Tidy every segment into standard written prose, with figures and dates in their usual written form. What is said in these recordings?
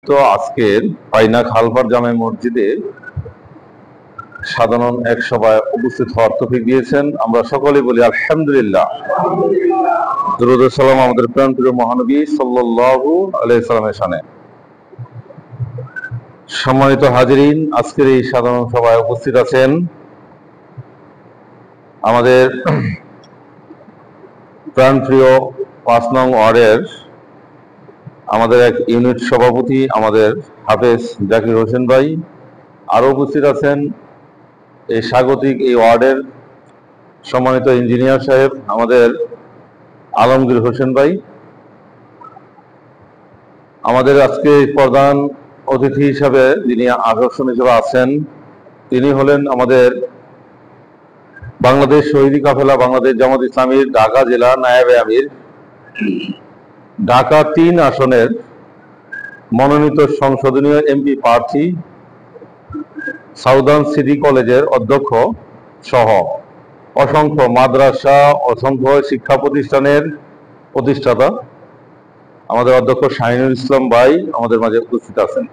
তো আজকের পাইনা খালপার জামে মসজিদে সাধারণ এক সভায় উপস্থিত হওয়ার তৌফিক দিয়েছেন। আমরা সকলেই বলি আলহামদুলিল্লাহ। দুরূদ ও সালাম আমাদের প্রাণপ্রিয় মহানবী সাল্লাল্লাহু আলাইহি সাল্লামের শানে। সম্মানিত হাজিরিন, আজকের এই সাধারণ সভায় উপস্থিত আছেন আমাদের প্রাণপ্রিয় ৫ নং ওয়ার্ডের আমাদের এক ইউনিট সভাপতি আমাদের হাফেজ জাকির হোসেন ভাই। আরো উপস্থিত আছেন এই স্বাগতিক এই ওয়ার্ডের সম্মানিত ইঞ্জিনিয়ার সাহেব আমাদের আলমগীর হোসেন ভাই। আমাদের আজকে প্রধান অতিথি হিসাবে যিনি আকর্ষণ হিসেবে আছেন তিনি হলেন আমাদের বাংলাদেশ শহীদি কাফেলা বাংলাদেশ জামাত ইসলামীর ঢাকা জেলা নায়েবে আমির, ঢাকা ৩ আসনের মনোনীত সংসদীয় এমপি প্রার্থী, সাউদার্ন সিটি কলেজের অধ্যক্ষ সহ অসংখ্য মাদ্রাসা, অসংখ্য শিক্ষা প্রতিষ্ঠানের প্রতিষ্ঠাতা আমাদের অধ্যক্ষ শাহিনুল ইসলাম ভাই আমাদের মাঝে উপস্থিত আছেন।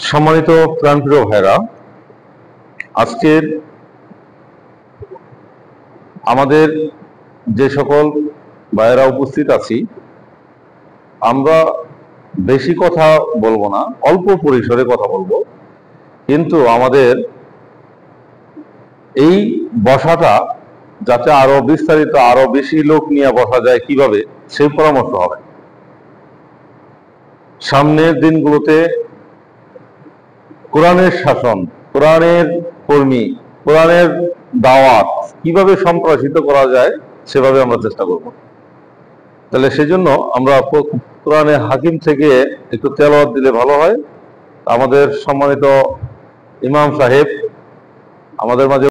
সম্মানিত প্রাণপ্রিয় ভাইরা, আজকের আমাদের যে সকল ভাইয়েরা উপস্থিত আছি আমরা বেশি কথা বলবো না, অল্প পরিসরে কথা বলবো, কিন্তু আমাদের এই বসাটা যাতে আরো বিস্তারিত আরো বেশি লোক নিয়ে বসা যায় কিভাবে সেই পরামর্শ হবে। সামনের দিনগুলোতে কোরআনের শাসন, কোরআনের কর্মী, কোরআনের দাওয়াত কিভাবে সম্প্রসারিত করা যায় সেভাবে আমরা চেষ্টা করব। তাহলে সেজন্য আমরা কোরআনের হাকিম থেকে একটু তেলাওয়াত দিলে ভালো হয়। আমাদের সম্মানিত ইমাম সাহেব আমাদের মাঝে